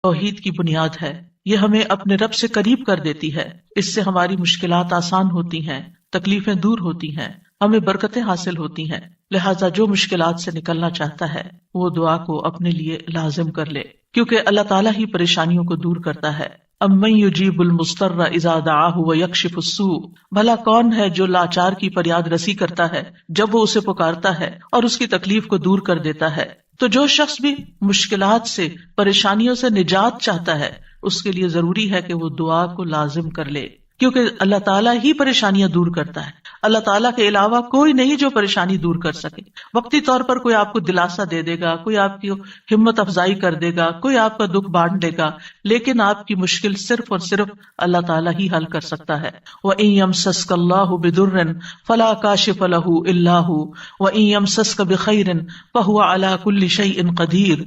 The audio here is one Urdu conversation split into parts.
توحید کی بنیاد ہے. یہ ہمیں اپنے رب سے قریب کر دیتی ہے. اس سے ہماری مشکلات آسان ہوتی ہیں، تکلیفیں دور ہوتی ہیں، ہمیں برکتیں حاصل ہوتی ہیں. لہٰذا جو مشکلات سے نکلنا چاہتا ہے وہ دعا کو اپنے لیے لازم کر لے، کیونکہ اللہ تعالیٰ ہی پریشانیوں کو دور کرتا ہے. امن یجیب المضطر اذا دعاہ ویکشف السوء، بھلا کون ہے جو لاچار کی فریاد رسی کرتا ہے جب وہ اسے پکارتا ہے اور اس کی تکلیف کو دور کر دیتا ہے. تو جو شخص بھی مشکلات سے، پریشانیوں سے نجات چاہتا ہے، اس کے لیے ضروری ہے کہ وہ دعا کو لازم کر لے، کیونکہ اللہ تعالیٰ ہی پریشانیاں دور کرتا ہے. اللہ تعالیٰ کے علاوہ کوئی نہیں جو پریشانی دور کر سکے. وقتی طور پر کوئی آپ کو دلاسا دے دے گا، کوئی آپ کی ہمت افزائی کر دے گا، کوئی آپ کا دکھ بانٹ دے گا، لیکن آپ کی مشکل صرف اور صرف اللہ تعالیٰ ہی حل کر سکتا ہے. وَإِن يَمْسَسْكَ اللَّهُ بِضُرٍّ فَلَا كَاشِفَ لَهُ إِلَّا هُوَ وَإِن يَمْسَسْكَ بِخَيْرٍ فَهُوَ عَلَى كُلِّ شَيْءٍ قَدِيرٌ.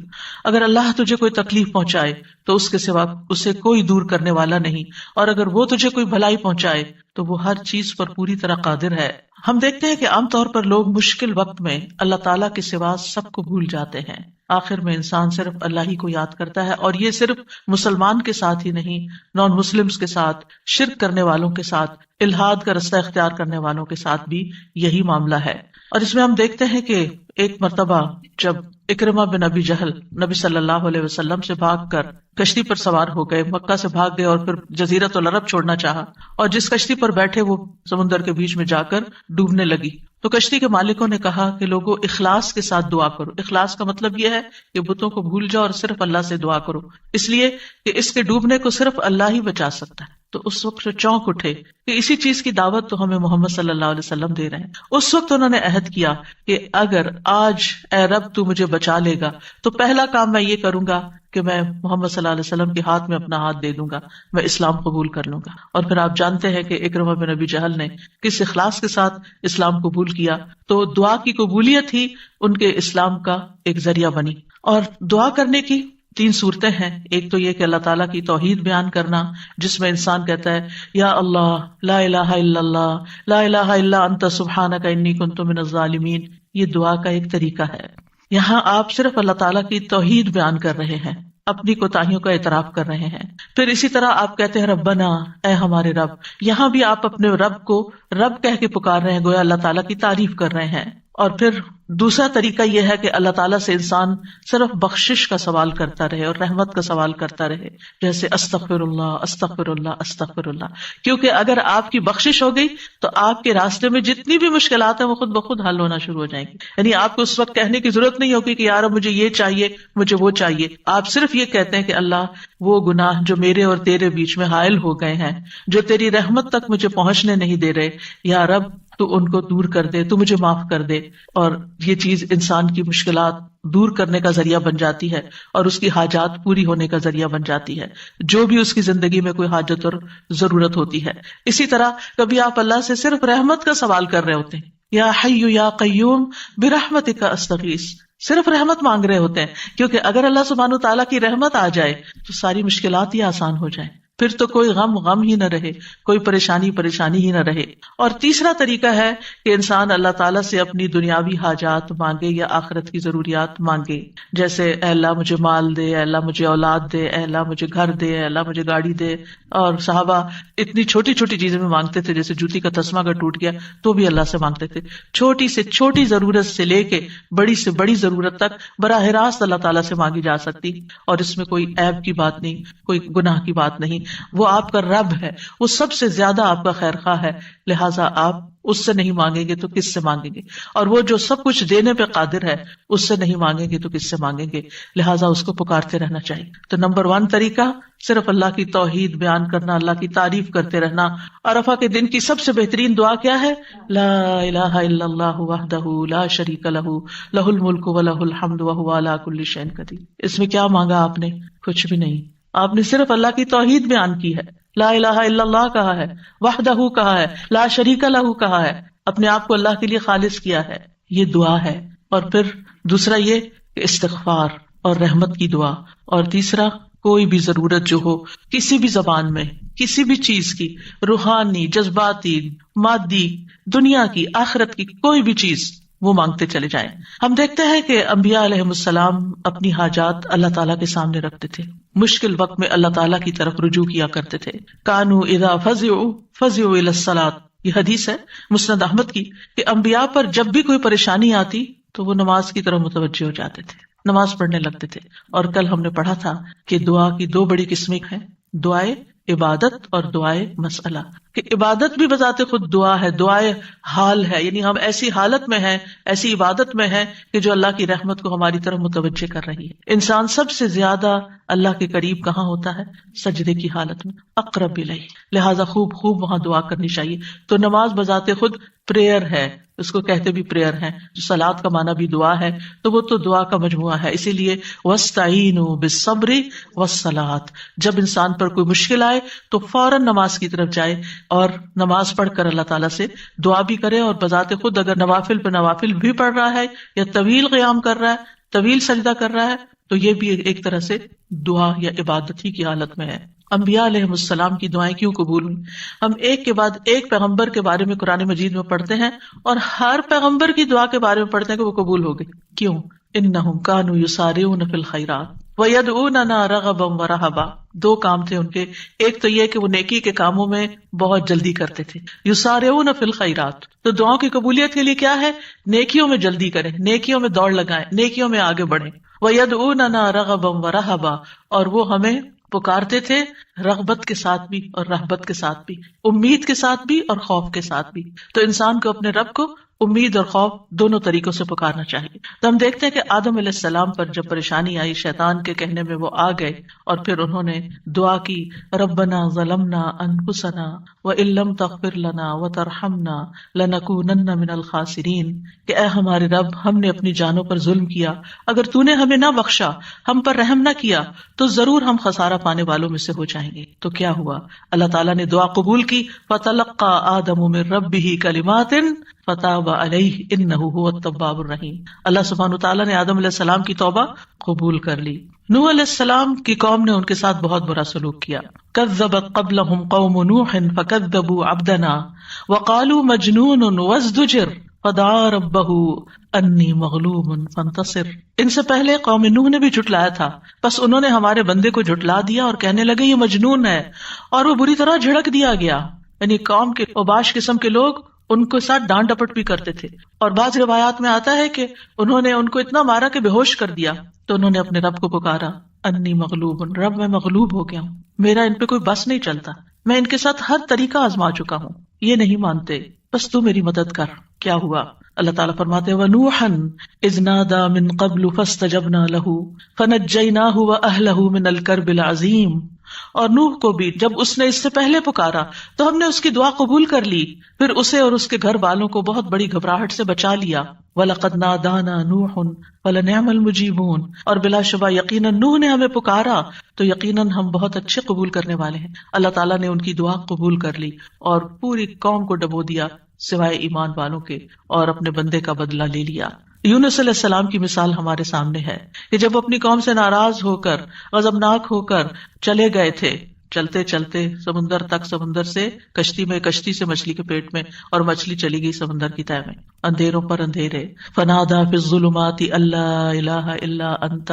اگر اللہ تجھے کوئی تکلیف پہنچائے تو اس کے سوا اسے کوئی دور کرنے والا نہیں، اور اگر وہ تجھے کوئی بھلائی پہنچائے تو وہ ہر چیز پر پوری طرح قادر ہے. ہم دیکھتے ہیں کہ عام طور پر لوگ مشکل وقت میں اللہ تعالیٰ کے سوا سب کو بھول جاتے ہیں. آخر میں انسان صرف اللہ ہی کو یاد کرتا ہے، اور یہ صرف مسلمان کے ساتھ ہی نہیں، نان مسلمز کے ساتھ، شرک کرنے والوں کے ساتھ، الحاد کا رستہ اختیار کرنے والوں کے ساتھ بھی یہی معاملہ ہے. اور اس میں ہم دیکھتے ہیں کہ ایک مرتبہ جب اکرمہ بن ابی جہل نبی صلی اللہ علیہ وسلم سے بھاگ کر کشتی پر سوار ہو گئے، مکہ سے بھاگ گئے اور پھر جزیرۃ العرب چھوڑنا چاہا، اور جس کشتی پر بیٹھے وہ سمندر کے بیچ میں جا کر ڈوبنے لگی. تو کشتی کے مالکوں نے کہا کہ لوگوں اخلاص کے ساتھ دعا کرو. اخلاص کا مطلب یہ ہے کہ بتوں کو بھول جاؤ اور صرف اللہ سے دعا کرو، اس لیے کہ اس کے ڈوبنے کو صرف اللہ ہی بچا سکتا ہے. تو اس وقت چونک اٹھے کہ اسی چیز کی دعوت تو ہمیں محمد صلی اللہ علیہ وسلم دے رہے ہیں. اس وقت انہوں نے عہد کیا کہ اگر آج اے رب تو مجھے بچا لے گا تو پہلا کام میں یہ کروں گا کہ میں محمد صلی اللہ علیہ وسلم کے ہاتھ میں اپنا ہاتھ دے دوں گا، میں اسلام قبول کر لوں گا. اور پھر آپ جانتے ہیں کہ اکرمہ بن ابی جہل نے کس اخلاص کے ساتھ اسلام قبول کیا. تو دعا کی قبولیت ہی ان کے اسلام کا ایک ذریعہ بنی. اور دعا کرنے کی 3 صورتیں ہیں. ایک تو یہ کہ اللہ تعالیٰ کی توحید بیان کرنا، جس میں انسان کہتا ہے یا اللہ لا الہ الا اللہ لا الہ الا انت سبحانک انی کنت من الظالمین. یہ دعا کا ایک طریقہ ہے. یہاں آپ صرف اللہ تعالیٰ کی توحید بیان کر رہے ہیں، اپنی کوتاہیوں کا اعتراف کر رہے ہیں. پھر اسی طرح آپ کہتے ہیں ربنا، اے ہمارے رب. یہاں بھی آپ اپنے رب کو رب کہہ کے پکار رہے ہیں، گویا اللہ تعالیٰ کی تعریف کر رہے ہیں. اور پھر دوسرا طریقہ یہ ہے کہ اللہ تعالیٰ سے انسان صرف بخشش کا سوال کرتا رہے اور رحمت کا سوال کرتا رہے، جیسے استغفر اللہ استغفر اللہ استغفر اللہ. کیونکہ اگر آپ کی بخشش ہو گئی تو آپ کے راستے میں جتنی بھی مشکلات ہیں وہ خود بخود حل ہونا شروع ہو جائیں گی. یعنی آپ کو اس وقت کہنے کی ضرورت نہیں ہوگی کہ یار مجھے یہ چاہیے مجھے وہ چاہیے. آپ صرف یہ کہتے ہیں کہ اللہ وہ گناہ جو میرے اور تیرے بیچ میں حائل ہو گئے ہیں، جو تیری رحمت تک مجھے پہنچنے نہیں دے رہے، یا رب تو ان کو دور کر دے، تو مجھے معاف کر دے. اور یہ چیز انسان کی مشکلات دور کرنے کا ذریعہ بن جاتی ہے اور اس کی حاجات پوری ہونے کا ذریعہ بن جاتی ہے، جو بھی اس کی زندگی میں کوئی حاجت اور ضرورت ہوتی ہے. اسی طرح کبھی آپ اللہ سے صرف رحمت کا سوال کر رہے ہوتے ہیں، یا حی یا قیوم برحمتک استغیث، صرف رحمت مانگ رہے ہوتے ہیں. کیونکہ اگر اللہ سبحانہ تعالیٰ کی رحمت آ جائے تو ساری مشکلات ہی آسان ہو جائیں، پھر تو کوئی غم ہی نہ رہے، کوئی پریشانی ہی نہ رہے. اور تیسرا طریقہ ہے کہ انسان اللہ تعالیٰ سے اپنی دنیاوی حاجات مانگے یا آخرت کی ضروریات مانگے، جیسے اے اللہ مجھے مال دے، اے اللہ مجھے اولاد دے، اے اللہ مجھے گھر دے، اے اللہ مجھے گاڑی دے. اور صحابہ اتنی چھوٹی چھوٹی چیزیں میں مانگتے تھے، جیسے جوتی کا تسمہ اگر ٹوٹ گیا تو بھی اللہ سے مانگتے تھے. چھوٹی سے چھوٹی ضرورت سے لے کے بڑی سے بڑی ضرورت تک براہ راست اللہ تعالیٰ سے مانگی جا سکتی، اور اس میں کوئی عیب کی بات نہیں، کوئی گناہ کی بات نہیں. وہ آپ کا رب ہے، وہ سب سے زیادہ آپ کا خیر خواہ ہے، لہٰذا آپ اس سے نہیں مانگیں گے تو کس سے مانگیں گے؟ اور وہ جو سب کچھ دینے پہ قادر ہے، اس سے نہیں مانگیں گے تو کس سے مانگیں گے؟ لہٰذا اس کو پکارتے رہنا چاہیے. تو نمبر 1 طریقہ صرف اللہ کی توحید بیان کرنا، اللہ کی تعریف کرتے رہنا. عرفہ کے دن کی سب سے بہترین دعا کیا ہے؟ لا الہ الا اللہ وحدہ لا شریک لہ لہ الملک ولہ الحمد وہو علی کل شیء قدیر. اس میں کیا مانگا آپ نے؟ کچھ بھی نہیں. آپ نے صرف اللہ کی توحید بیان کی ہے، لا الہ الا اللہ کہا ہے، وحدہ کہا ہے، لا شریک لہ کہا ہے، اپنے آپ کو اللہ کے لیے خالص کیا ہے. یہ دعا ہے. اور پھر دوسرا یہ کہ استغفار اور رحمت کی دعا. اور تیسرا کوئی بھی ضرورت جو ہو کسی بھی زبان میں، کسی بھی چیز کی، روحانی، جذباتی، مادی، دنیا کی، آخرت کی، کوئی بھی چیز وہ مانگتے چلے جائیں. ہم دیکھتے ہیں کہ انبیاء علیہم السلام اپنی حاجات اللہ تعالیٰ کے سامنے رکھتے تھے. مشکل وقت میں اللہ تعالیٰ کی طرف رجوع کیا کرتے تھے. کانوا اذا فزعوا الى الصلاۃ، یہ حدیث ہے مسند احمد کی کہ انبیاء پر جب بھی کوئی پریشانی آتی تو وہ نماز کی طرف متوجہ ہو جاتے تھے، نماز پڑھنے لگتے تھے. اور کل ہم نے پڑھا تھا کہ دعا کی دو بڑی قسمیں ہیں، دعائے عبادت اور دعائے مسئلہ. کہ عبادت بھی بذات خود دعا ہے، دعائے حال ہے، یعنی ہم ایسی حالت میں ہیں، ایسی عبادت میں ہیں کہ جو اللہ کی رحمت کو ہماری طرف متوجہ کر رہی ہے. انسان سب سے زیادہ اللہ کے قریب کہاں ہوتا ہے؟ سجدے کی حالت میں، اقرب الیہ. لہٰذا خوب خوب وہاں دعا کرنی چاہیے. تو نماز بذات خود پریئر ہے، اس کو کہتے بھی پریئر ہے. جو صلاۃ کا معنی بھی دعا ہے، تو وہ تو دعا کا مجموعہ ہے. اسی لیے وَاسْتَعِینُوا بِالصَّبْرِ وَالصَّلَاةِ، جب انسان پر کوئی مشکل آئے تو فوراً نماز کی طرف جائے اور نماز پڑھ کر اللہ تعالیٰ سے دعا بھی کرے. اور بذات خود اگر نوافل پہ نوافل بھی پڑھ رہا ہے یا طویل قیام کر رہا ہے، طویل سجدہ کر رہا ہے، تو یہ بھی ایک طرح سے دعا یا عبادت ہی کی حالت میں ہے. انبیاء علیہ السلام کی دعائیں کیوں قبول ہوئی؟ ہم ایک کے بعد ایک پیغمبر کے بارے میں قرآن مجید میں پڑھتے ہیں اور ہر پیغمبر کی دعا کے بارے میں پڑھتے ہیں کہ وہ قبول ہو گئی. کیوں؟ انہم کانوا یسارعون فی الخیرات ویدعوننا رغبا ورہبا. دو کام تھے ان کے. ایک تو یہ کہ وہ نیکی کے کاموں میں بہت جلدی کرتے تھے، یسارعون فی الخیرات. تو دعاؤں کی قبولیت کے لیے کیا ہے؟ نیکیوں میں جلدی کریں، نیکیوں میں دوڑ لگائیں، نیکیوں میں آگے بڑھیں. ویدعوننا رغبا ورہبا، اور وہ ہمیں پکارتے تھے رغبت کے ساتھ بھی اور رہبت کے ساتھ بھی، امید کے ساتھ بھی اور خوف کے ساتھ بھی. تو انسان کو اپنے رب کو امید اور خوف دونوں طریقوں سے پکارنا چاہیے. تو ہم دیکھتے ہیں کہ آدم علیہ السلام پر جب پریشانی آئی، شیطان کے کہنے میں وہ آ گئے اور پھر انہوں نے دعا کی، ربنا ظلمنا انفسنا وان لم تغفر لنا وترحمنا لنکونن من الخاسرین، کہ اے ہمارے رب، ہم نے اپنی جانوں پر ظلم کیا، اگر تو نے ہمیں نہ بخشا، ہم پر رحم نہ کیا، تو ضرور ہم خسارہ پانے والوں میں سے ہو جائیں گے. تو کیا ہوا؟ اللہ تعالیٰ نے دعا قبول کی. فتلقى آدم من ربه کلمات فتاب علیہ انہ هو التواب الرحیم. اللہ سبحانہ وتعالیٰ نے آدم علیہ السلام کی توبہ قبول کر لی. نوح علیہ السلام کی قوم نے ان کے ساتھ بہت برا سلوک کیا. کذبت قبلہم قوم نوح فکذبوا عبدنا وقالوا مجنون وازدجر فدعا ربہ انی مغلوب فانتصر. ان سے پہلے قوم نوح نے بھی جھٹلایا تھا، بس انہوں نے ہمارے بندے کو جھٹلا دیا اور کہنے لگے یہ مجنون ہے، اور وہ بری طرح جھڑک دیا گیا. یعنی قوم کے اوباش قسم کے لوگ ان کو ساتھ ڈانٹ ڈپٹ بھی کرتے تھے. اور بعض روایات میں آتا ہے کہ انہوں نے ان کو اتنا مارا کہ بے ہوش کر دیا. تو انہوں نے اپنے رب کو پکارا، انی مغلوب، رب میں مغلوب ہو گیا ہوں، میرا ان پہ کوئی بس نہیں چلتا، میں ان کے ساتھ ہر طریقہ آزما چکا ہوں، یہ نہیں مانتے، بس تو میری مدد کر. کیا ہوا؟ اللہ تعالیٰ فرماتے وَنُوحًا إِذْ نَادَى مِن قَبْلُ فَاسْتَجَبْنَا لَهُ فَنَجَّيْنَاهُ وَأَهْلَهُ مِنَ الْكَرْبِ الْعَظِيمِ. اور نوح کو بھی جب اس نے اس سے پہلے پکارا تو ہم نے اس کی دعا قبول کر لی، پھر اسے اور اس کے گھر والوں کو بہت بڑی گھبراہٹ سے بچا لیا. وَلَقَدْ نَادَانَا نُوحٌ فَلَنِعْمَ الْمُجِيبُونَ. اور بلا شبہ یقیناً نوح نے ہمیں پکارا تو یقیناً ہم بہت اچھے قبول کرنے والے ہیں. اللہ تعالیٰ نے ان کی دعا قبول کر لی اور پوری قوم کو ڈبو دیا سوائے ایمان والوں کے، اور اپنے بندے کا بدلہ لے لیا. یونس علیہ السلام کی مثال ہمارے سامنے ہے کہ جب اپنی قوم سے ناراض ہو کر، غضبناک ہو کر چلے گئے تھے، چلتے چلتے سمندر تک، سمندر سے کشتی میں، کشتی سے مچھلی کے پیٹ میں، اور مچھلی چلی گئی سمندر کی تہہ میں، اندھیروں پر اندھیرے. فنادى في الظلمات الا اله الا انت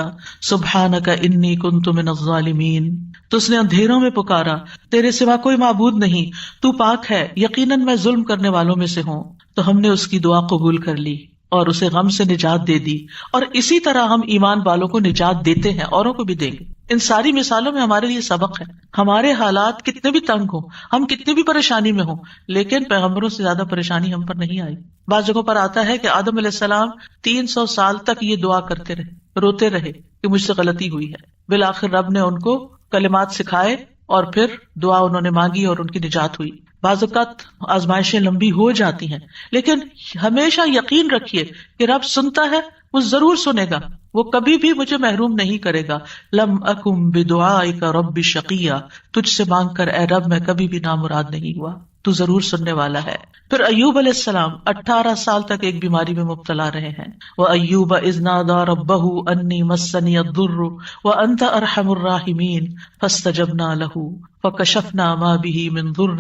سبحانك انی كنت من الظالمین. تو اس نے اندھیروں میں پکارا، تیرے سوا کوئی معبود نہیں، تو پاک ہے، یقیناً میں ظلم کرنے والوں میں سے ہوں. تو ہم نے اس کی دعا قبول کر لی اور اسے غم سے نجات دے دی. اور اسی طرح ہم ایمان والوں کو نجات دیتے ہیں، اوروں کو بھی دیں گے. ان ساری مثالوں میں ہمارے لیے سبق ہے. ہمارے حالات کتنے بھی تنگ ہوں، ہم کتنی بھی پریشانی میں ہوں، لیکن پیغمبروں سے زیادہ پریشانی ہم پر نہیں آئی. بعض جگہوں پر آتا ہے کہ آدم علیہ السلام 300 سال تک یہ دعا کرتے رہے، روتے رہے کہ مجھ سے غلطی ہوئی ہے. بالآخر رب نے ان کو کلمات سکھائے اور پھر دعا انہوں نے مانگی اور ان کی نجات ہوئی. بعض اوقات آزمائشیں لمبی ہو جاتی ہیں، لیکن ہمیشہ یقین رکھیے کہ رب سنتا ہے، وہ ضرور سنے گا، وہ کبھی بھی مجھے محروم نہیں کرے گا. لم اکم بدعائک رب شقیا، تجھ سے مانگ کر اے رب میں کبھی بھی نامراد نہیں ہوا، تو ضرور سننے والا ہے. پھر ایوب علیہ السلام 18 سال تک ایک بیماری میں مبتلا رہے ہیں. وَأَيُّوبَ إِذْ نَادَىٰ رَبَّهُ أَنِّي مَسَّنِيَ الضُّرُّ وَأَنْتَ أَرْحَمُ الرَّاحِمِينَ فَاسْتَجَبْنَا لَهُ فَكَشَفْنَا مَا بِهِ مِنْ ضُرٍّ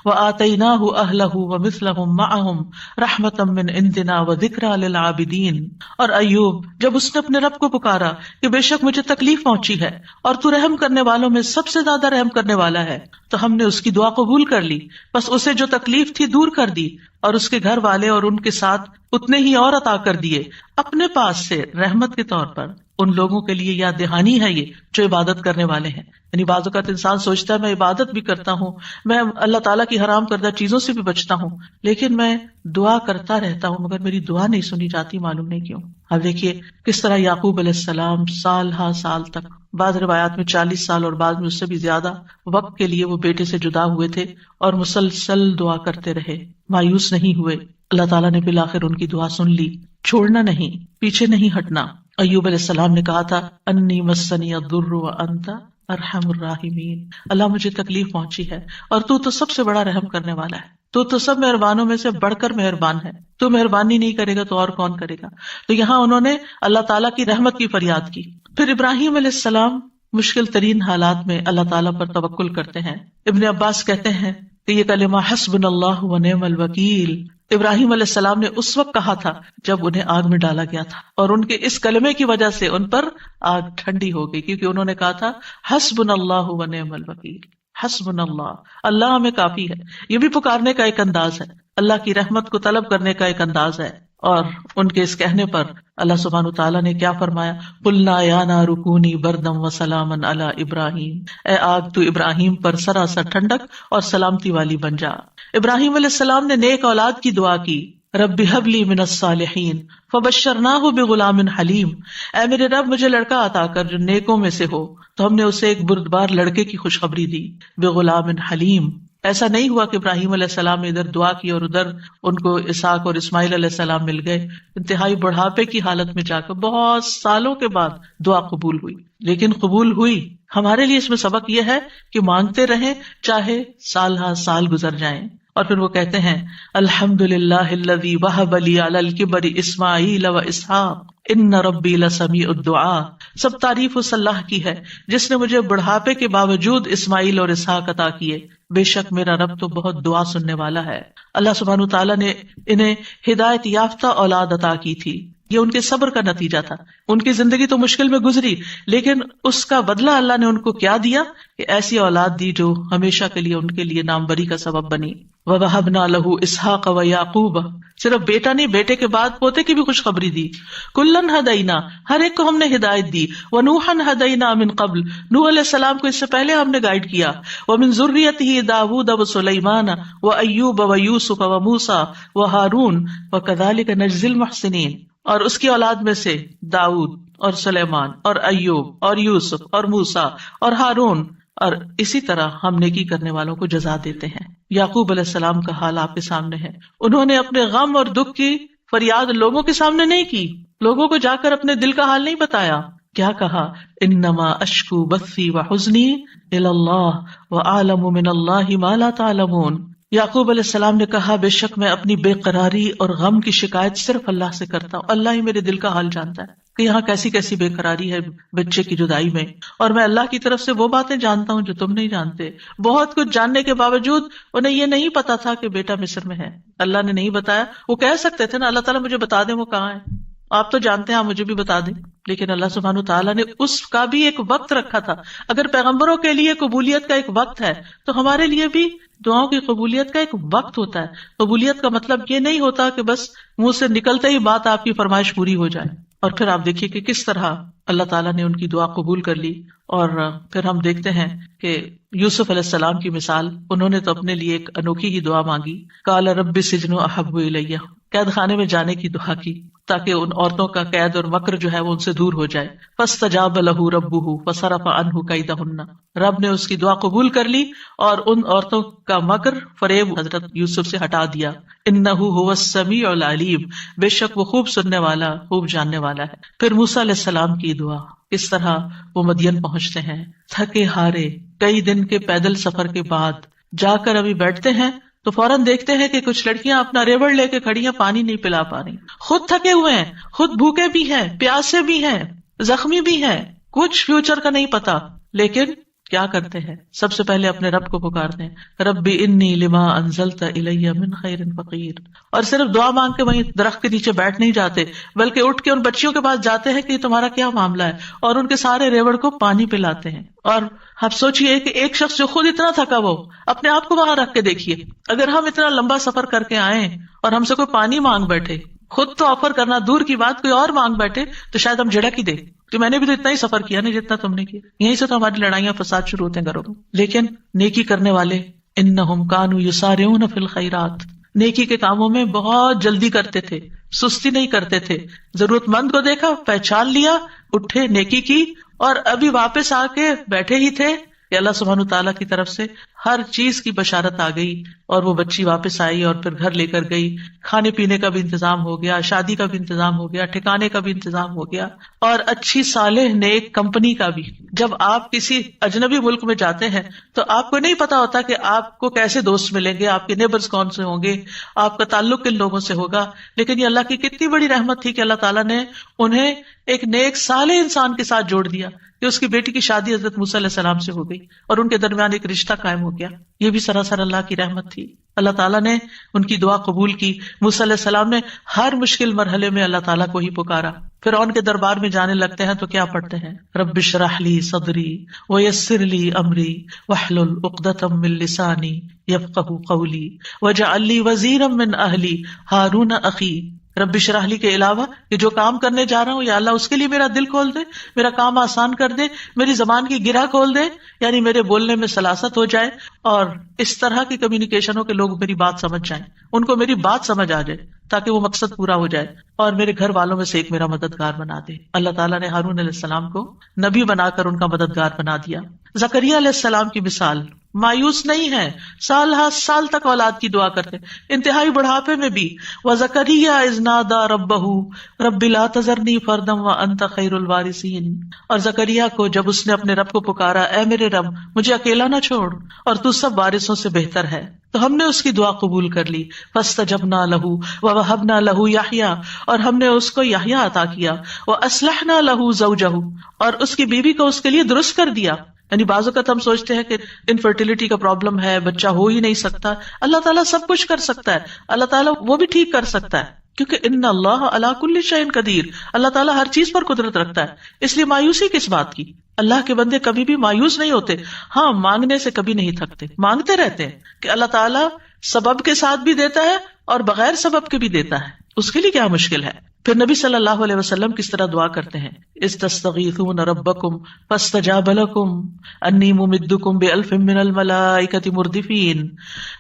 وَآتَيْنَاهُ أَهْلَهُ وَمِثْلَهُم مَّعَهُمْ رَحْمَةً مِّنْ عِندِنَا وَذِكْرَىٰ لِلْعَابِدِينَ. اور ایوب جب اس نے اپنے رب کو پکارا کہ بے شک مجھے تکلیف پہنچی ہے اور تو رحم کرنے والوں میں سب سے زیادہ رحم کرنے والا ہے، تو ہم نے اس کی دعا قبول کر لی، بس اسے جو تکلیف تھی دور کر دی اور اس کے گھر والے اور ان کے ساتھ اتنے ہی اور عطا کر دیے اپنے پاس سے رحمت کے طور پر. ان لوگوں کے لیے یاد دہانی ہے یہ جو عبادت کرنے والے ہیں. یعنی بعض اوقات انسان سوچتا ہے میں عبادت بھی کرتا ہوں، میں اللہ تعالیٰ کی حرام کردہ چیزوں سے بھی بچتا ہوں، لیکن میں دعا کرتا رہتا ہوں مگر میری دعا نہیں سنی جاتی، معلوم نہیں کیوں. اب دیکھیے کس طرح یعقوب علیہ السلام سال ہا سال تک، بعض روایات میں 40 سال اور بعض میں اس سے بھی زیادہ وقت کے لیے وہ بیٹے سے جدا ہوئے تھے اور مسلسل دعا کرتے رہے، مایوس نہیں ہوئے. اللہ تعالیٰ نے بالآخر ان کی دعا سن لی. چھوڑنا نہیں، پیچھے نہیں ہٹنا. ایوب علیہ السلام نے کہا تھا انی مسنی الضر وانت ارحم الراحمین، اللہ مجھے تکلیف پہنچی ہے اور تو سب سے بڑا رحم کرنے والا ہے، تو سب مہربانوں میں سے بڑھ کر مہربان ہے، تو مہربانی نہیں کرے گا تو اور کون کرے گا. تو یہاں انہوں نے اللہ تعالیٰ کی رحمت کی فریاد کی. پھر ابراہیم علیہ السلام مشکل ترین حالات میں اللہ تعالیٰ پر توکل کرتے ہیں. ابن عباس کہتے ہیں کہ یہ کلمہ حسبنا اللہ ونعم الوکیل ابراہیم علیہ السلام نے اس وقت کہا تھا جب انہیں آگ میں ڈالا گیا تھا، اور ان کے اس کلمے کی وجہ سے ان پر آگ ٹھنڈی ہو گئی، کیونکہ انہوں نے کہا تھا حسبنا اللہ ونعم الوکیل، حسبنا اللہ، اللہ ہمیں کافی ہے. یہ بھی پکارنے کا ایک انداز ہے، اللہ کی رحمت کو طلب کرنے کا ایک انداز ہے. اور ان کے اس کہنے پر اللہ سبحانہ وتعالیٰ نے کیا فرمایا، قلنا یا نار کونی بردم وسلاما علی ابراہیم، اے آگ تو ابراہیم پر سراسر ٹھنڈک اور سلامتی والی بن جا. ابراہیم علیہ السلام نے نیک اولاد کی دعا کی، رب ہب لی من الصالحین فبشرناہ بغلام حلیم، اے میرے رب مجھے لڑکا عطا کر جو نیکوں میں سے ہو، تو ہم نے اسے ایک بردبار لڑکے کی خوشخبری دی. بغلام حلیم، ایسا نہیں ہوا کہ ابراہیم علیہ السلام نے ادھر دعا کی اور ادھر ان کو اسحاق اور اسماعیل علیہ السلام مل گئے. انتہائی بڑھاپے کی حالت میں جا کر بہت سالوں کے بعد دعا قبول ہوئی، لیکن قبول ہوئی. ہمارے لیے اس میں سبق یہ ہے کہ مانگتے رہیں چاہے سال ہا سال گزر جائیں. اور پھر وہ کہتے ہیں الحمدللہ الذی وہب لی علی الکبر اسماعیل و اسحاق ان ربی لسمیع الدعاء، سب تعریف اس اللہ کی ہے جس نے مجھے بڑھاپے کے باوجود اسماعیل اور اسحاق عطا کیے، بے شک میرا رب تو بہت دعا سننے والا ہے. اللہ سبحانہ تعالیٰ نے انہیں ہدایت یافتہ اولاد عطا کی تھی، یہ ان کے صبر کا نتیجہ تھا. ان کی زندگی تو مشکل میں گزری، لیکن اس کا بدلہ اللہ نے ان کو کیا دیا کہ ایسی اولاد دی جو ہمیشہ کے لیے ان کے لیے ناموری کا سبب بنی. وَوَهَبْنَا لَهُ إِسْحَاقَ وَيَعْقُوبَ، صرف بیٹا نہیں بیٹے کے بعد پوتے کی بھی خوشخبری دی. كُلًّا هَدَيْنَا، ہر ایک کو ہم نے ہدایت دی. وَنُوحًا هَدَيْنَا مِن قَبْلُ، نوح علیہ السلام کو اس سے پہلے ہم نے گائیڈ کیا. وَمِن ذُرِّيَّتِهِ داود وسلیمان وأیوب ویوسف وموسیٰ وہارون وَكَذَلِكَ نَجْزِي الْمُحْسِنِينَ، اور اس کی اولاد میں سے داؤد اور سلیمان اور ایوب اور یوسف اور موسیٰ اور ہارون، اور اسی طرح ہم نیکی کرنے والوں کو جزا دیتے ہیں. یعقوب علیہ السلام کا حال آپ کے سامنے ہے. انہوں نے اپنے غم اور دکھ کی فریاد لوگوں کے سامنے نہیں کی، لوگوں کو جا کر اپنے دل کا حال نہیں بتایا. کیا کہا، انما اشکو بثی وحزنی الی اللہ واعلم من اللہ ما لا تعلمون. یعقوب علیہ السلام نے کہا بے شک میں اپنی بے قراری اور غم کی شکایت صرف اللہ سے کرتا ہوں، اللہ ہی میرے دل کا حال جانتا ہے کہ یہاں کیسی کیسی بے قراری ہے بچے کی جدائی میں، اور میں اللہ کی طرف سے وہ باتیں جانتا ہوں جو تم نہیں جانتے. بہت کچھ جاننے کے باوجود انہیں یہ نہیں پتا تھا کہ بیٹا مصر میں ہے، اللہ نے نہیں بتایا. وہ کہہ سکتے تھے نا اللہ تعالیٰ مجھے بتا دیں وہ کہاں ہے، آپ تو جانتے ہیں آپ مجھے بھی بتا دیں، لیکن اللہ سبحانہ تعالیٰ نے اس کا بھی ایک وقت رکھا تھا. اگر پیغمبروں کے لیے قبولیت کا ایک وقت ہے تو ہمارے لیے بھی دعاؤں کی قبولیت کا ایک وقت ہوتا ہے. قبولیت کا مطلب یہ نہیں ہوتا کہ بس منہ سے نکلتے ہی بات آپ کی فرمائش پوری ہو جائے. اور پھر آپ دیکھیے کہ کس طرح اللہ تعالیٰ نے ان کی دعا قبول کر لی. اور پھر ہم دیکھتے ہیں کہ یوسف علیہ السلام کی مثال، انہوں نے تو اپنے لیے ایک انوکھی ہی دعا مانگی. قال رب السجن احب الی، قید خانے میں جانے کی دعا کی تاکہ ان عورتوں کا قید اور مکر جو ہے وہ ان سے دور ہو جائے. فاستجاب له ربه فصرف عنه کیدہن، رب نے اس کی دعا قبول کر لی اور ان عورتوں کا مکر فریب حضرت یوسف سے ہٹا دیا. انہ هو السمیع العلیم، بے شک وہ خوب سننے والا خوب جاننے والا ہے. پھر موسیٰ علیہ السلام کی دعا، اس طرح وہ مدین پہنچتے ہیں تھکے ہارے، کئی دن کے پیدل سفر کے بعد جا کر ابھی بیٹھتے ہیں تو فوراً دیکھتے ہیں کہ کچھ لڑکیاں اپنا ریوڑ لے کے کھڑی ہیں، پانی نہیں پلا پا رہی، خود تھکے ہوئے ہیں، خود بھوکے بھی ہیں، پیاسے بھی ہیں، زخمی بھی ہیں، کچھ فیوچر کا نہیں پتا، لیکن کیا کرتے ہیں؟ سب سے پہلے اپنے رب کو پکارتے ہیں، ربی انی لما انزلت الی من خیر فقیر، اور صرف دعا مانگ کے وہیں درخت کے نیچے بیٹھ نہیں جاتے، بلکہ اٹھ کے ان بچیوں کے پاس جاتے ہیں کہ تمہارا کیا معاملہ ہے، اور ان کے سارے ریوڑ کو پانی پلاتے ہیں۔ اور آپ سوچئے کہ ایک شخص جو خود اتنا تھکا وہ اپنے آپ کو وہاں رکھ کے دیکھیے، اگر ہم اتنا لمبا سفر کر کے آئیں اور ہم سے کوئی پانی مانگ بیٹھے، خود تو آفر کرنا دور کی بات، کوئی اور مانگ بیٹھے تو شاید ہم جھڑک ہی دے کہ میں نے بھی تو اتنا ہی سفر کیا نہیں جتنا تم نے کیا۔ یہیں سے تو ہماری لڑائیاں فساد شروع ہوتے ہیں گھروں میں۔ لیکن نیکی کرنے والے انہم کانوا یسارعون فی الخیرات، نیکی کے کاموں میں بہت جلدی کرتے تھے، سستی نہیں کرتے تھے، ضرورت مند کو دیکھا، پہچان لیا، اٹھے، نیکی کی، اور ابھی واپس آ کے بیٹھے ہی تھے کہ اللہ سبحانہ تعالیٰ کی طرف سے ہر چیز کی بشارت آ گئی، اور وہ بچی واپس آئی اور پھر گھر لے کر گئی، کھانے پینے کا بھی انتظام ہو گیا، شادی کا بھی انتظام ہو گیا، ٹھکانے کا بھی انتظام ہو گیا، اور اچھی صالح نیک کمپنی کا بھی۔ جب آپ کسی اجنبی ملک میں جاتے ہیں تو آپ کو نہیں پتا ہوتا کہ آپ کو کیسے دوست ملیں گے، آپ کے نیبرز کون سے ہوں گے، آپ کا تعلق کن لوگوں سے ہوگا، لیکن یہ اللہ کی کتنی بڑی رحمت تھی کہ اللہ تعالیٰ نے انہیں ایک نیک صالح انسان کے ساتھ جوڑ دیا کہ اس کی بیٹی کی شادی حضرت موسیٰ علیہ السلام سے ہو گئی اور ان کے درمیان ایک رشتہ قائم ہو گیا۔ یہ بھی سراسر اللہ کی رحمت تھی۔ اللہ تعالیٰ نے ان کی دعا قبول کی۔ موسیٰ علیہ السلام نے ہر مشکل مرحلے میں اللہ تعالیٰ کو ہی پکارا۔ فرعون کے دربار میں جانے لگتے ہیں تو کیا پڑھتے ہیں؟ رب اشرح لی صدری ویسر لی امری واحلل عقدۃ من لسانی یفقہوا قولی واجعل لی وزیرا من اہلی ہارون اخی۔ رب اشرح لی کے علاوہ کہ جو کام کرنے جا رہا ہوں یا اللہ اس کے لیے میرا دل کھول دے، میرا کام آسان کر دے، میری زبان کی گرہ کھول دے، یعنی میرے بولنے میں سلاست ہو جائے، اور اس طرح کی کمیونیکیشن ہو کہ لوگ میری بات سمجھ جائیں، ان کو میری بات سمجھ آ جائے تاکہ وہ مقصد پورا ہو جائے، اور میرے گھر والوں میں سے ایک میرا مددگار بنا دے۔ اللہ تعالیٰ نے ہارون علیہ السلام کو نبی بنا کر ان کا مددگار بنا دیا۔ زکریا علیہ السلام کی مثال، مایوس نہیں ہے، سال ہر سال تک اولاد کی دعا کرتے، انتہائی بڑھاپے میں بھی۔ وَزَكَرِيَّا إِذْ نَادَىٰ رَبَّهُ رَبِّ لَا تَذَرْنِي فَرْدًا وَأَنْتَ خَيْرُ الْوَارِثِينَ، اور زکریا کو جب اس نے اپنے رب کو پکارا، اے میرے رب مجھے اکیلا نہ چھوڑ اور تو سب وارثوں سے بہتر ہے، تو ہم نے اس کی دعا قبول کر لی۔ فَاسْتَجَبْنَا لَهُ وَوَهَبْنَا لَهُ يَحْيَىٰ، اور ہم نے اس کو یحییٰ عطا کیا، وَأَصْلَحْنَا لَهُ زَوْجَهُ، اور اس کی بیوی کو اس کے لیے درست کر دیا۔ یعنی بعض اوقات ہم سوچتے ہیں کہ انفرٹیلٹی کا پرابلم ہے، بچہ ہو ہی نہیں سکتا، اللہ تعالیٰ سب کچھ کر سکتا ہے، اللہ تعالیٰ وہ بھی ٹھیک کر سکتا ہے، کیونکہ ان اللہ علی کل شیء قدیر، اللہ تعالیٰ ہر چیز پر قدرت رکھتا ہے۔ اس لیے مایوسی کس بات کی؟ اللہ کے بندے کبھی بھی مایوس نہیں ہوتے، ہاں مانگنے سے کبھی نہیں تھکتے، مانگتے رہتے ہیں کہ اللہ تعالیٰ سبب کے ساتھ بھی دیتا ہے اور بغیر سبب کے بھی دیتا ہے، اس کے لیے کیا مشکل ہے۔ پھر نبی صلی اللہ علیہ وسلم کس طرح دعا کرتے ہیں؟ استستغیثون ربکم فاستجاب لکم انی ممدکم بألف من الملائکۃ مردفین،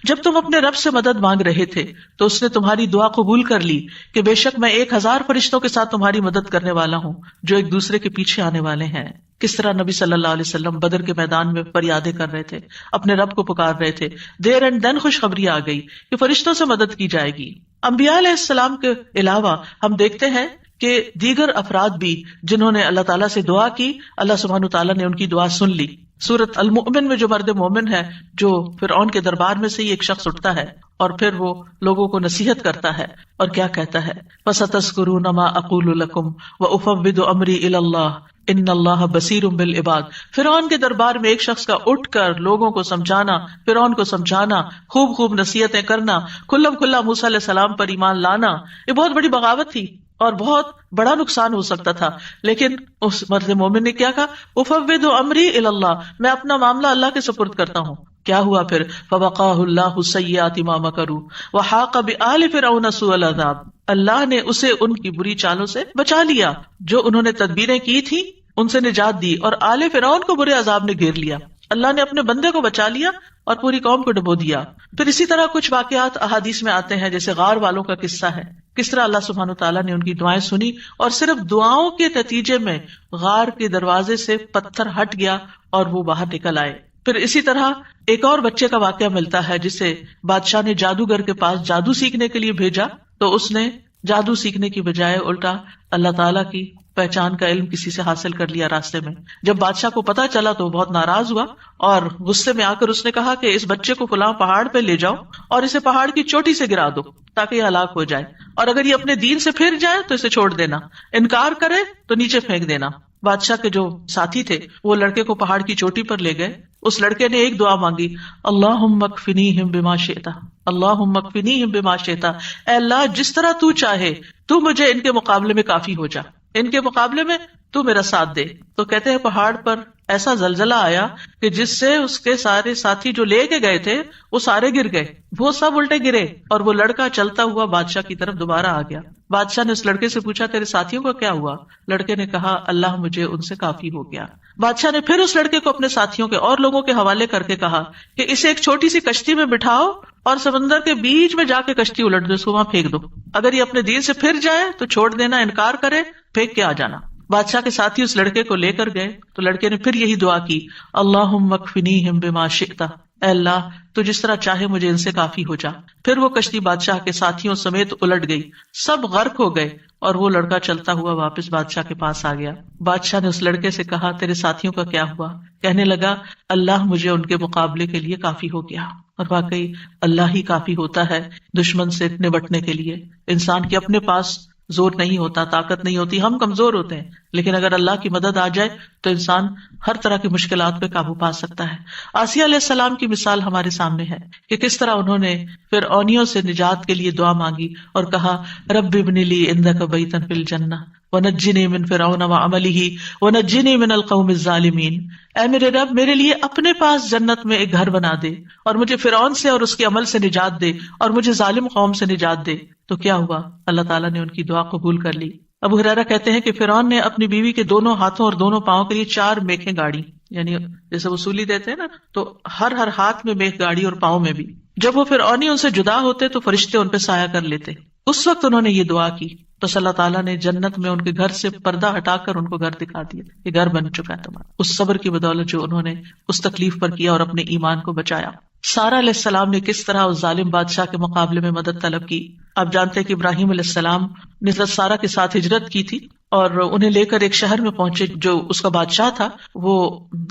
جب تم اپنے رب سے مدد مانگ رہے تھے تو اس نے تمہاری دعا قبول کر لی کہ بے شک میں 1000 فرشتوں کے ساتھ تمہاری مدد کرنے والا ہوں جو ایک دوسرے کے پیچھے آنے والے ہیں۔ کس طرح نبی صلی اللہ علیہ وسلم بدر کے میدان میں فریادیں کر رہے تھے، اپنے رب کو پکار رہے تھے، دیر اینڈ دین خوشخبری آ گئی کہ فرشتوں سے مدد کی جائے گی۔ انبیاء علیہ السلام کے علاوہ ہم دیکھتے ہیں کہ دیگر افراد بھی جنہوں نے اللہ تعالیٰ سے دعا کی، اللہ سبحانہ تعالیٰ نے ان کی دعا سن لی۔ سورۃ المؤمن میں جو مرد مومن ہے، جو فرعون کے دربار میں سے ہی ایک شخص اٹھتا ہے اور پھر وہ لوگوں کو نصیحت کرتا ہے اور کیا کہتا ہے؟ فَسَتَذْكُرُونَ مَا أَقُولُ لَكُمْ وَأُفَوِّضُ أَمْرِي إِلَى اللَّهِ إِنَّ اللَّهَ بَصِيرٌ بِالْعِبَادِ۔ فرعون کے دربار میں ایک شخص کا اٹھ کر لوگوں کو سمجھانا، فرعون کو سمجھانا، خوب خوب نصیحتیں کرنا، کھلم کھلا موسیٰ علیہ السلام پر ایمان لانا، یہ بہت بڑی بغاوت تھی اور بہت بڑا نقصان ہو سکتا تھا، لیکن اس مرد مومن نے کیا کہا؟ افوض امری الی اللہ، میں اپنا معاملہ اللہ کے سپرد کرتا ہوں۔ کیا ہوا پھر؟ فوقاہ اللہ سیئات ما مکروا وحاق بآل فرعون سوء العذاب، اللہ نے اسے ان کی بری چالوں سے بچا لیا، جو انہوں نے تدبیریں کی تھی ان سے نجات دی، اور آل فرعون کو برے عذاب نے گھیر لیا۔ اللہ نے اپنے بندے کو بچا لیا اور پوری قوم کو ڈبو دیا۔ پھر اسی طرح کچھ واقعات احادیث میں آتے ہیں، جیسے غار والوں کا قصہ ہے، کس طرح اللہ سبحانہ تعالیٰ نے ان کی دعائیں سنی اور صرف دعاؤں کے نتیجے میں غار کے دروازے سے پتھر ہٹ گیا اور وہ باہر نکل آئے۔ پھر اسی طرح ایک اور بچے کا واقعہ ملتا ہے جسے بادشاہ نے جادوگر کے پاس جادو سیکھنے کے لیے بھیجا، تو اس نے جادو سیکھنے کی بجائے الٹا اللہ تعالیٰ کی پہچان کا علم کسی سے حاصل کر لیا راستے میں. جب بادشاہ کو پتا چلا تو وہ بہت ناراض ہوا اور غصے میں آ کر اس نے کہا کہ اس بچے کو فلاں پہاڑ پہ لے جاؤ اور اسے پہاڑ کی چوٹی سے گرا دو تاکہ یہ ہلاک ہو جائے, اور اگر یہ اپنے دین سے پھر جائے تو اسے چھوڑ دینا, انکار کرے تو نیچے پھینک دینا. بادشاہ کے جو ساتھی تھے وہ لڑکے کو پہاڑ کی چوٹی پر لے گئے. اس لڑکے نے ایک دعا مانگی, اللہم اکفنیہم بما شئت, اللہم اکفنیہم بما شئت, اے اللہ جس طرح تو چاہے تو مجھے ان کے مقابلے میں کافی ہو جا, ان کے مقابلے میں تو میرا ساتھ دے. تو کہتے ہیں پہاڑ پر ایسا زلزلہ آیا کہ جس سے اس کے سارے ساتھی جو لے کے گئے تھے وہ سارے گر گئے, وہ سب الٹے گرے, اور وہ لڑکا چلتا ہوا بادشاہ کی طرف دوبارہ آ گیا. بادشاہ نے اس لڑکے سے پوچھا تیرے ساتھیوں کا کیا ہوا؟ لڑکے نے کہا اللہ مجھے ان سے کافی ہو گیا. بادشاہ نے پھر اس لڑکے کو اپنے ساتھیوں کے اور لوگوں کے حوالے کر کے کہا کہ اسے ایک چھوٹی سی کشتی میں بٹھاؤ اور سمندر کے بیچ میں جا کے کشتی الٹ دو, اس کو وہاں پھینک دو, اگر یہ اپنے دین سے پھر جائے تو چھوڑ دینا, انکار کرے پھینک کے آ جانا. بادشاہ کے ساتھی اس لڑکے کو لے کر گئے تو لڑکے نے پھر یہی دعا کی, اللہم اکفنیہم بما شئت, اے اللہ تو جس طرح چاہے مجھے ان سے کافی ہو جا. پھر وہ کشتی بادشاہ کے ساتھیوں سمیت الٹ گئی, سب غرق ہو گئے, اور وہ لڑکا چلتا ہوا واپس بادشاہ کے پاس آ گیا. بادشاہ نے اس لڑکے سے کہا تیرے ساتھیوں کا کیا ہوا؟ کہنے لگا اللہ مجھے ان کے مقابلے کے لیے کافی ہو گیا. اور واقعی اللہ ہی کافی ہوتا ہے دشمن سے نبٹنے کے لیے. انسان کے اپنے پاس زور نہیں ہوتا, طاقت نہیں ہوتی, ہم کمزور ہوتے ہیں, لیکن اگر اللہ کی مدد آ جائے تو انسان ہر طرح کی مشکلات پہ قابو پا سکتا ہے. آسیہ علیہ السلام کی مثال ہمارے سامنے ہے کہ کس طرح انہوں نے فرعونیوں سے نجات کے لیے دعا مانگی اور کہا رب ابن لی عندک بیتا فی الجنہ ونجنی من فرعون وعملہ ونجنی من القوم الظالمین. اے میرے رب میرے لیے اپنے پاس جنت میں ایک گھر بنا دے اور مجھے فرعون سے اور اس کے عمل سے نجات دے اور مجھے ظالم قوم سے نجات دے. تو کیا ہوا؟ اللہ تعالیٰ نے ان کی دعا قبول کر لی. ابو ہریرہ کہتے ہیں کہ فرعون نے اپنی بیوی کے دونوں ہاتھوں اور دونوں پاؤں کے لیے 4 میخیں گاڑی, یعنی جیسے وصولی دیتے ہیں نا, تو ہر ہاتھ میں میخ گاڑی اور پاؤں میں بھی. جب وہ فرعونی ان سے جدا ہوتے تو فرشتے ان پہ سایہ کر لیتے. اس وقت انہوں نے یہ دعا کی تو اللہ تعالیٰ نے جنت میں ان کے گھر سے پردہ ہٹا کر ان کو گھر دکھا دیا, یہ گھر بن چکا ہے تمہارا. اس صبر کی بدولت جو انہوں نے اس تکلیف پر کیا اور اپنے ایمان کو بچایا. سارہ علیہ السلام نے کس طرح اس ظالم بادشاہ کے مقابلے میں مدد طلب کی. آپ جانتے ہیں کہ ابراہیم علیہ السلام نے حضرت سارہ کے ساتھ ہجرت کی تھی اور انہیں لے کر ایک شہر میں پہنچے. جو اس کا بادشاہ تھا وہ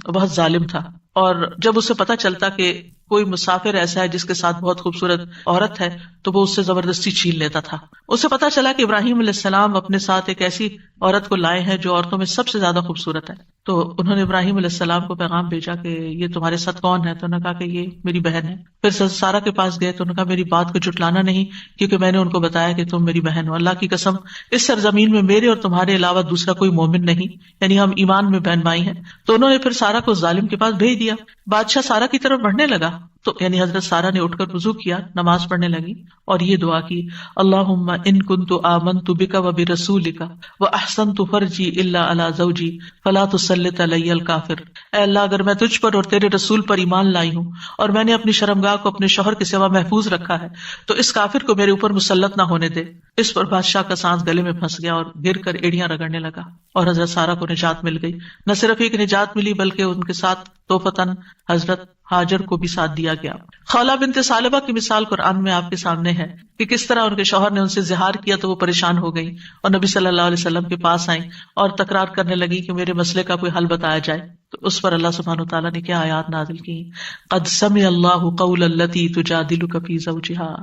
بہت ظالم تھا, اور جب اسے پتا چلتا کہ کوئی مسافر ایسا ہے جس کے ساتھ بہت خوبصورت عورت ہے تو وہ اس سے زبردستی چھین لیتا تھا. اسے پتا چلا کہ ابراہیم علیہ السلام اپنے ساتھ ایک ایسی عورت کو لائے ہیں جو عورتوں میں سب سے زیادہ خوبصورت ہے. تو انہوں نے ابراہیم علیہ السلام کو پیغام بھیجا کہ یہ تمہارے ساتھ کون ہے؟ تو انہوں نے کہا کہ یہ میری بہن ہے. پھر سارہ کے پاس گئے تو انہوں نے کہا میری بات کو جھٹلانا نہیں, کیونکہ میں نے ان کو بتایا کہ تم میری بہن ہو. اللہ کی قسم اس سرزمین میں میرے اور تمہارے علاوہ دوسرا کوئی مومن نہیں, یعنی ہم ایمان میں بہن بھائی ہیں. تو انہوں نے پھر سارہ کو ظالم کے پاس بھیج دیا. بادشاہ سارہ کی طرف بڑھنے لگا تو یعنی حضرت سارہ نے اٹھ کر وضو کیا, نماز پڑھنے لگی اور یہ دعا کی, اللہم ان کنت آمنت بک وبرسولک واحسنت فرجی الا علی زوجی فلا تسلط علی الکافر. اے اللہ اگر میں تجھ پر اور تیرے رسول پر ایمان لائی ہوں اور میں نے اپنی شرمگاہ کو اپنے شوہر کے سوا محفوظ رکھا ہے تو اس کافر کو میرے اوپر مسلط نہ ہونے دے. اس پر بادشاہ کا سانس گلے میں پھنس گیا اور گر کر ایڑیاں رگڑنے لگا اور حضرت سارہ کو نجات مل گئی. نہ صرف ایک نجات ملی بلکہ ان کے ساتھ توفتاً حضرت ہاجر کو بھی ساتھ دیا گیا. خولہ بنت ثعلبہ کی مثال قرآن میں آپ کے سامنے ہے کہ کس طرح ان کے شوہر نے ان سے زہار کیا تو وہ پریشان ہو گئی اور نبی صلی اللہ علیہ وسلم کے پاس آئیں اور تکرار کرنے لگی کہ میرے مسئلے کا کوئی حل بتایا جائے. تو اس پر اللہ سبحانہ وتعالیٰ نے کیا آیات نازل کی, قد سمع اللہ قول التی تجادلک فی زوجہا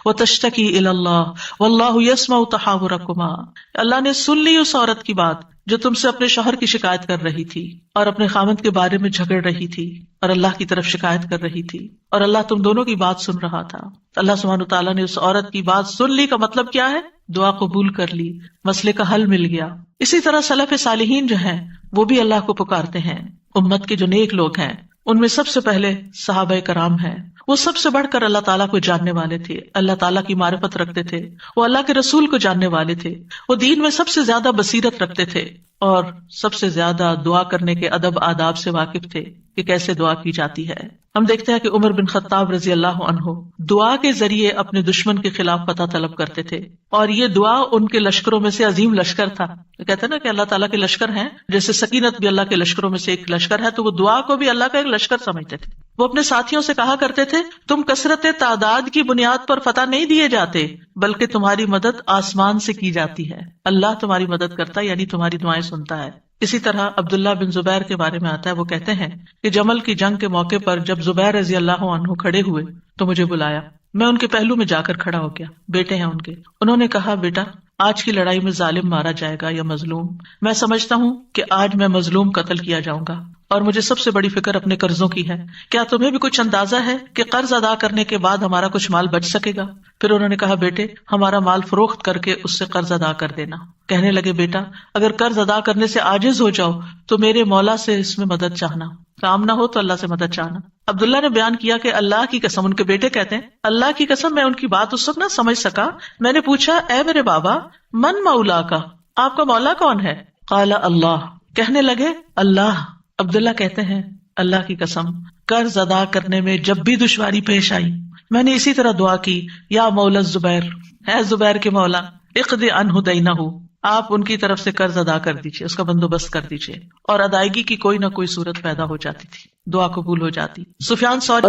وتشتکی الی اللہ واللہ یسمع تحاورکما. اللہ نے سن لی اس عورت کی بات جو تم سے اپنے شوہر کی شکایت کر رہی تھی اور اپنے خاوند کے بارے میں جھگڑ رہی تھی اور اللہ کی طرف شکایت کر رہی تھی, اور اللہ تم دونوں کی بات سن رہا تھا. اللہ سبحانہ وتعالیٰ نے اس عورت کی بات سن لی کا مطلب کیا ہے؟ دعا قبول کر لی, مسئلے کا حل مل گیا. اسی طرح سلف صالحین جو ہیں وہ بھی اللہ کو پکارتے ہیں. امت کے جو نیک لوگ ہیں ان میں سب سے پہلے صحابہ کرام ہیں. وہ سب سے بڑھ کر اللہ تعالیٰ کو جاننے والے تھے, اللہ تعالیٰ کی معرفت رکھتے تھے, وہ اللہ کے رسول کو جاننے والے تھے, وہ دین میں سب سے زیادہ بصیرت رکھتے تھے اور سب سے زیادہ دعا کرنے کے ادب آداب سے واقف تھے کہ کیسے دعا کی جاتی ہے. ہم دیکھتے ہیں کہ عمر بن خطاب رضی اللہ عنہ دعا کے ذریعے اپنے دشمن کے خلاف فتح طلب کرتے تھے، اور یہ دعا ان کے لشکروں میں سے عظیم لشکر تھا. کہتے ہیں نا کہ اللہ تعالیٰ کے لشکر ہیں، جیسے سکینت بھی اللہ کے لشکروں میں سے ایک لشکر ہے، تو وہ دعا کو بھی اللہ کا ایک لشکر سمجھتے تھے. وہ اپنے ساتھیوں سے کہا کرتے تھے، تم کثرت تعداد کی بنیاد پر فتح نہیں دیے جاتے، بلکہ تمہاری مدد آسمان سے کی جاتی ہے. اللہ تمہاری مدد کرتا ہے، یعنی تمہاری دعائیں سنتا ہے. اسی طرح عبداللہ بن زبیر کے بارے میں آتا ہے، وہ کہتے ہیں کہ جمل کی جنگ کے موقع پر جب زبیر رضی اللہ عنہ کھڑے ہوئے تو مجھے بلایا. میں ان کے پہلو میں جا کر کھڑا ہو گیا. بیٹے ہیں ان کے. انہوں نے کہا، بیٹا آج کی لڑائی میں ظالم مارا جائے گا یا مظلوم؟ میں سمجھتا ہوں کہ آج میں مظلوم قتل کیا جاؤں گا، اور مجھے سب سے بڑی فکر اپنے قرضوں کی ہے. کیا تمہیں بھی کچھ اندازہ ہے کہ قرض ادا کرنے کے بعد ہمارا کچھ مال بچ سکے گا؟ پھر انہوں نے کہا، بیٹے ہمارا مال فروخت کر کے اس سے قرض ادا کر دینا. کہنے لگے، بیٹا اگر قرض ادا کرنے سے عاجز ہو جاؤ تو میرے مولا سے اس میں مدد چاہنا، کام نہ ہو تو اللہ سے مدد چاہنا. عبداللہ نے بیان کیا کہ اللہ کی قسم، ان کے بیٹے کہتے ہیں، اللہ کی قسم میں ان کی بات اس وقت نہ سمجھ سکا. میں نے پوچھا، اے میرے بابا، من مولا کا، آپ کا مولا کون ہے؟ قال اللہ. کہنے لگے، اللہ. عبداللہ کہتے ہیں، اللہ کی قسم قرض ادا کرنے میں جب بھی دشواری پیش آئی میں نے اسی طرح دعا کی، یا مولا زبیر، ہے زبیر کے مولا، اقض عنہ دینہ، آپ ان کی طرف سے قرض ادا کر دیجیے، اس کا بندوبست کر دیجیے. اور ادائیگی کی کوئی نہ کوئی صورت پیدا ہو جاتی تھی، دعا قبول ہو جاتی. سفیان ثوری